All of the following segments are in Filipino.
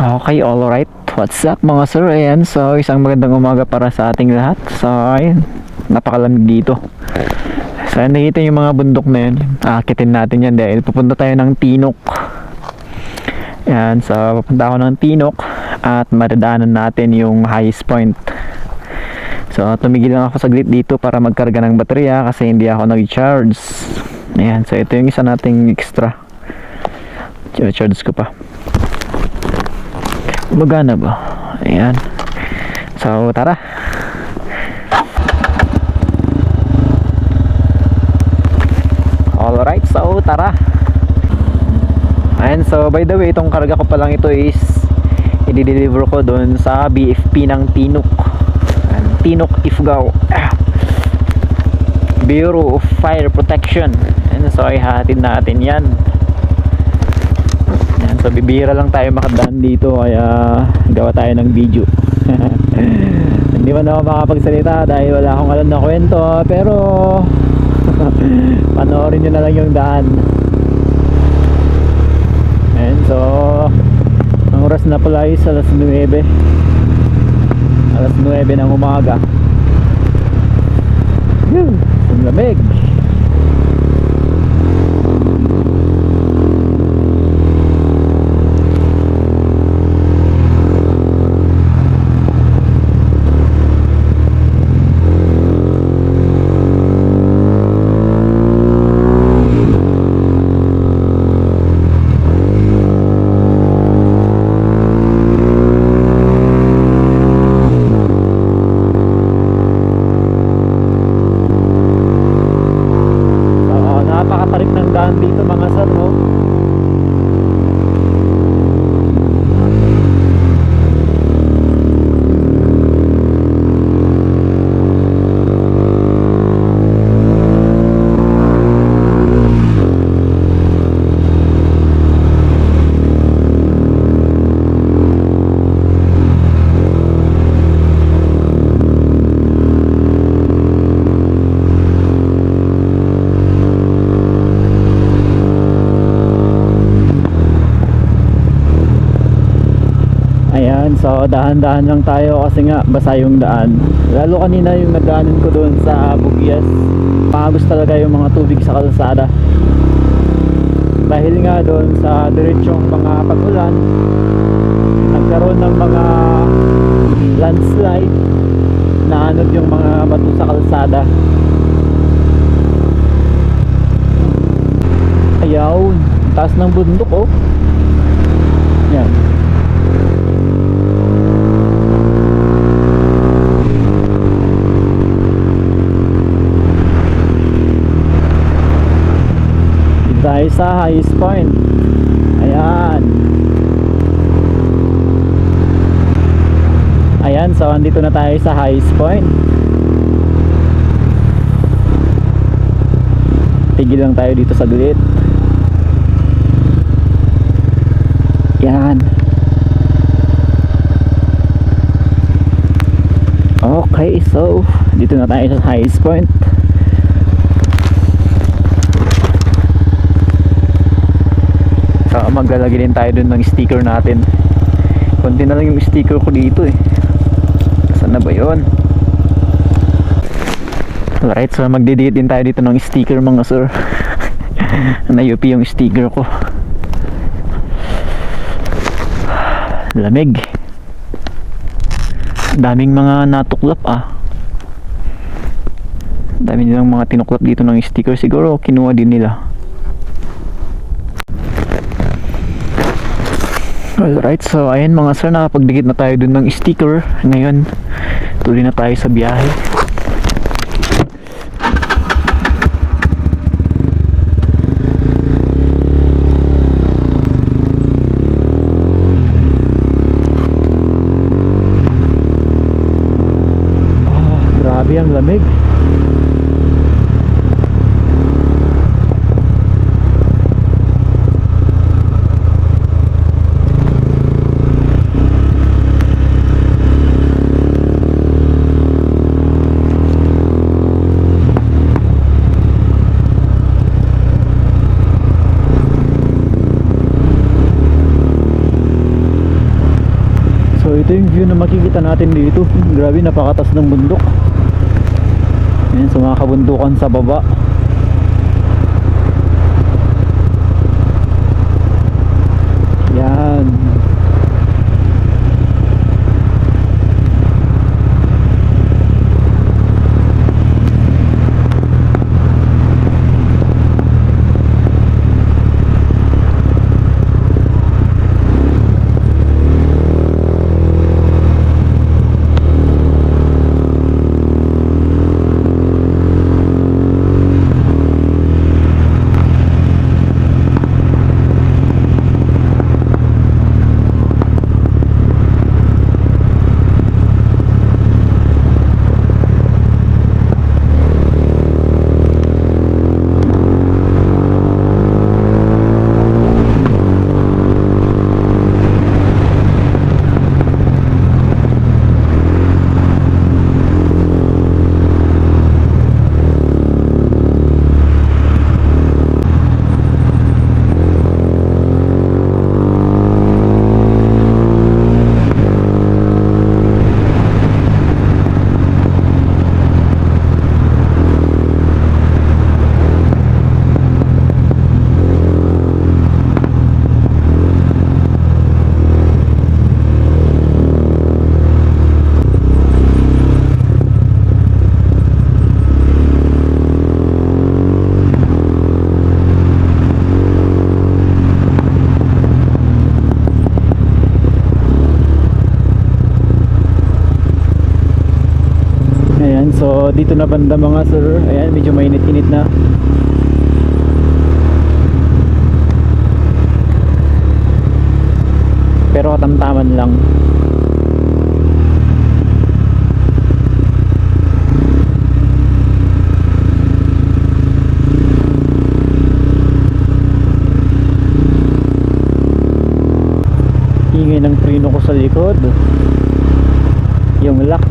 Okay, alright. What's up mga sir? Ayan, so isang magandang umaga para sa ating lahat. So, ayun, napakalamig dito. So, nakita yung mga bundok na yun. Akitin natin yan dahil pupunta tayo ng Tinok. Ayan, so pupunta ako ng Tinok at madadaanan natin yung highest point. So, tumigil lang ako saglit dito para magkarga ng baterya kasi hindi ako nag-charge. Ayan, so ito yung isa nating extra. Charge ko pa. Magana ba? Ayan. So, tara. Alright, so tara. Ayan, so by the way, itong karga ko pa lang ito is i-deliver ko doon sa BFP ng Tinok. Ayan, Tinok Ifugao. Bureau of Fire Protection. Ayan, so ihatid natin yan. Ayan, so bibihira lang tayo makadaan dito kaya gawa tayo ng video. Hindi man ako makapagsalita dahil wala akong alam na kwento, pero panoorin nyo na lang yung daan. Ayan, so ang oras na pala is alas 9 ng umaga. Ang lamig. Napakatarik ng daan dito mga sir, no? Ayan, so dahan-dahan lang tayo kasi nga basa yung daan. Lalo kanina yung nadaanan ko doon sa Bugias, pangagos talaga yung mga tubig sa kalsada. Dahil nga doon sa diretsong mga pag-ulan, nagkaroon ng mga landslide na anod yung mga bato sa kalsada. Ayaw, taas ng bundok, oh. Yan. Tayo sa highest point. Ayan. Ayan, so andito na tayo sa highest point. Tigil lang tayo dito saglit. Yan. Okay, so dito na tayo sa highest point. So, maglalagay din tayo dun ng sticker natin. Konti na lang yung sticker ko dito eh. Saan na ba yun? Alright, so magdidikit din tayo dito ng sticker mga sir. Na-UP yung sticker ko. Lamig. Daming mga natuklap ah. Dami nilang mga tinuklap dito ng sticker. Siguro kinuha din nila. Alright, so ayan mga sir, nakapagdikit na tayo dun ng sticker. Ngayon, tuloy na tayo sa biyahe. Grabe ang lamig. ito yung view na makikita natin dito. Grabe, napakatas ng bundok. Ayan, sa mga kabundukan sa baba. Yan. So dito na banda mga sir. Ayan, medyo mainit-init na. Pero tamtaman lang. Ingay ng preno ko sa likod. Yung lock.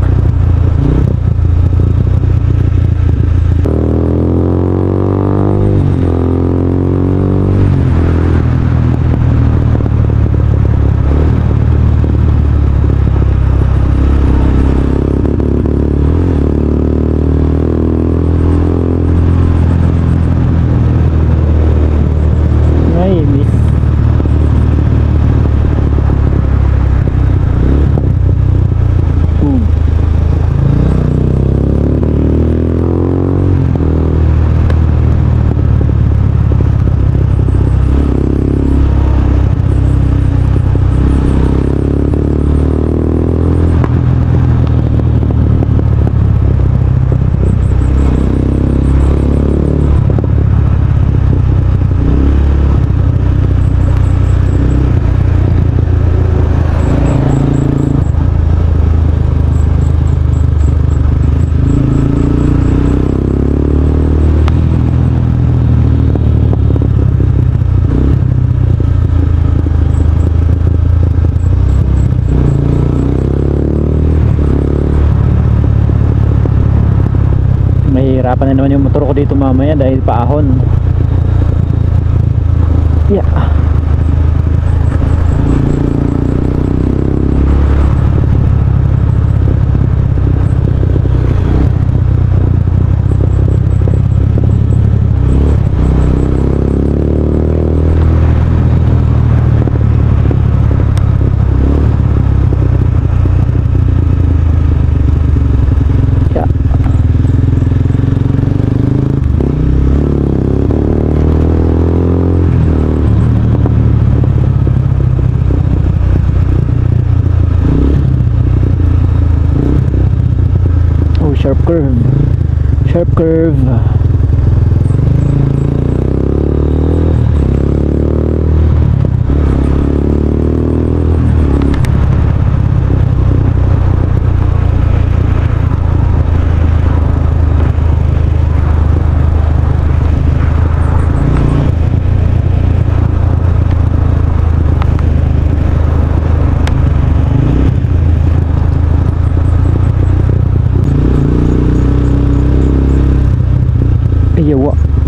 Mahihirapan na naman yung motor ko dito mamaya dahil paahon. Yeah. Sharp curve. Sharp curve.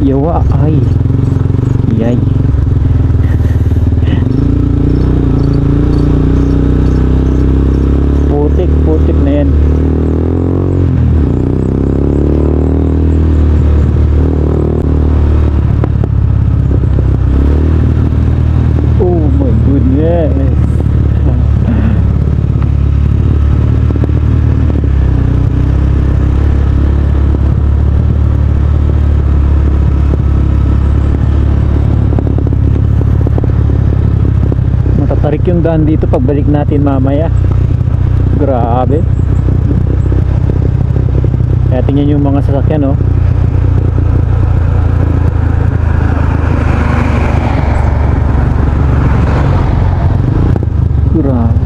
Yawa ay yay. daan dito pagbalik natin mamaya. Grabe. Kaya tingnan yung mga sasakyan, oh. Grabe.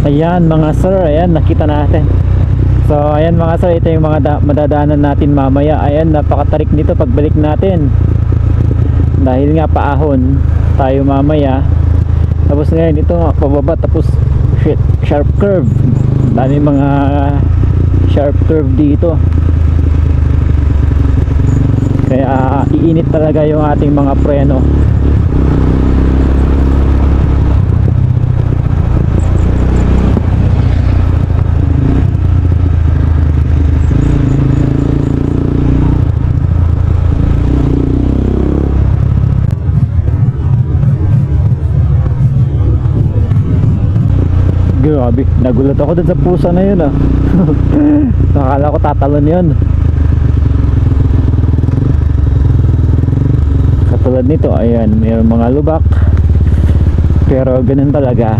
Ayan mga sir, ayan nakita natin. So ayan mga sir, ito yung mga madadaanan natin mamaya. Ayan, napakatarik nito pagbalik natin. Dahil nga paahon tayo mamaya. Tapos ngayon ito nga pababa, tapos sharp curve. Dami mga sharp curve dito. Kaya iinit talaga yung ating mga preno. Grabe, nagulat ako dun sa pusa na yun, ah. Nakakala ko tatalon yun. Katulad nito, ayan, mayroong mga lubak. Pero ganun talaga.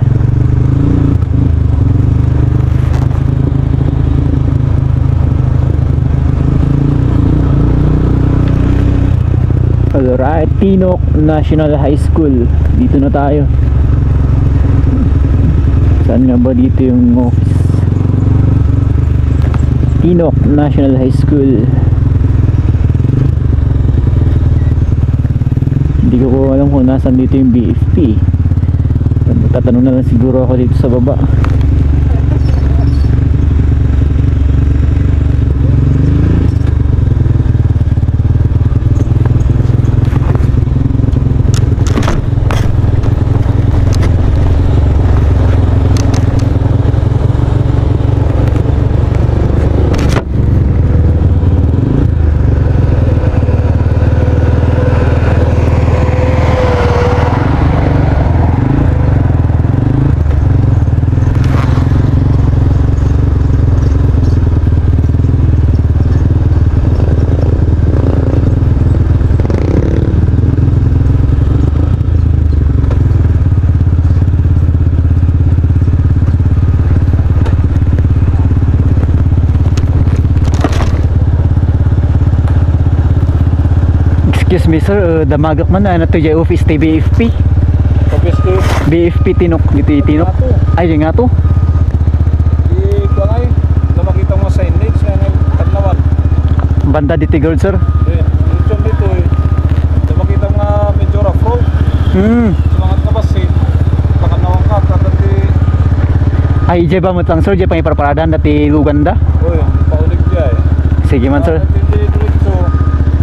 Alright, Tinok National High School. Dito na tayo. Saan nga ba dito yung office? Tinok National High School. Hindi ko alam kung nasan dito yung BFP. Tatanong na lang siguro ako dito sa baba. Excuse me sir, damagak man na to yung office ti BFP. Office to BFP Tinok, dito yung Tinok. Ay, yung nga to. di ko ngay na makita mo sa signage na nagtanawan. Banda dito girl sir. Yung dito na makita nga medyo rough road. Sa mga tabas pakanawang ka katati. Ay, jay ba mo lang sir, jay pang iparaparadan dati Luganda. Oy, paulig diya Sige man sir. Hindi diretso.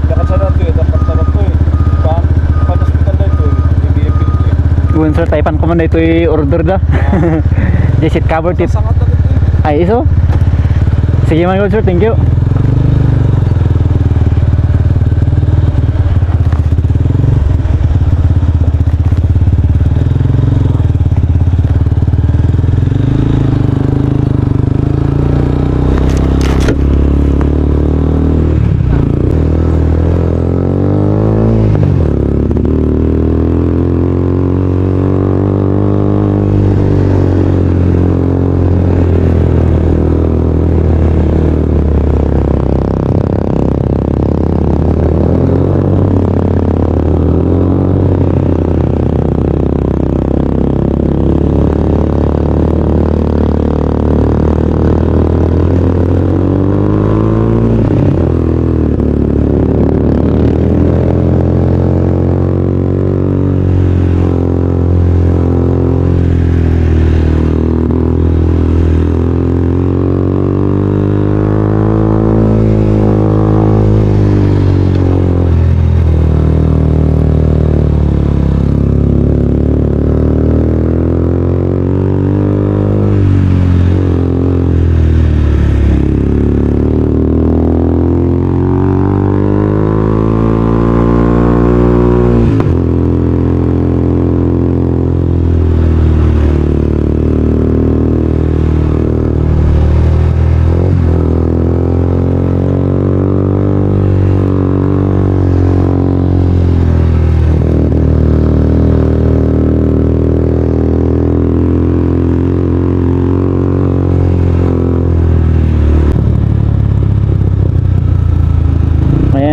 Dapat sa dato dapat sa dato hospital na ito i-BFP ito. Yun sir, taipan ko man na ito order da. Jay seat cover tit. Sangat na ito. Ay, iso. Sige man sir, thank you.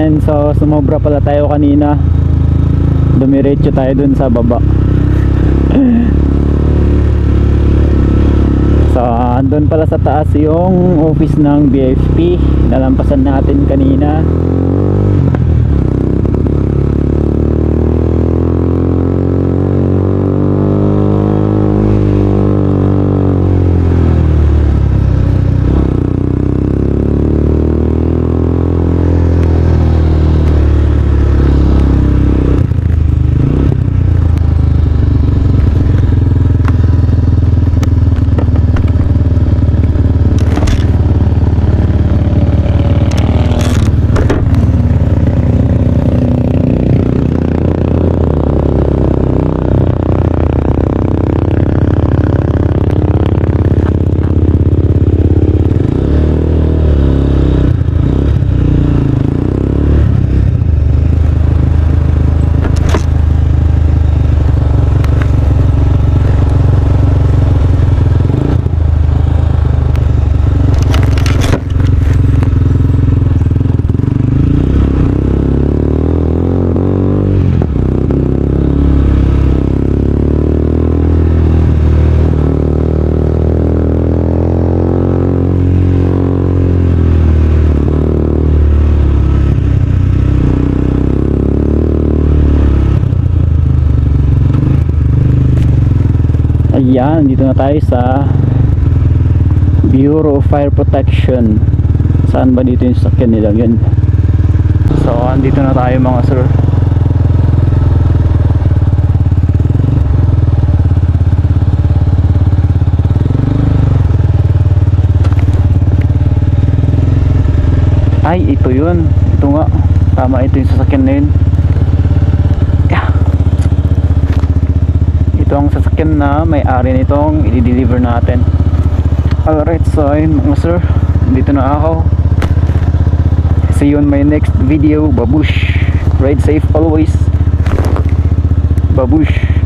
ayan, so sumobra pala tayo kanina. Dumiretso tayo dun sa baba. So andun pala sa taas yung office ng BFP. Nalampasan natin kanina. Ayan, dito na tayo sa Bureau of Fire Protection. Saan ba dito yung sasakyan nila yun? So, andito na tayo mga sir. Ay, ito yun. Ito nga. Tama, ito yung sasakyan na yun. Ito ang sasakyan na may-ari nitong i-deliver natin. Alright, so ayun mga sir, dito na ako. See you on my next video. Babush. Ride safe always. Babush.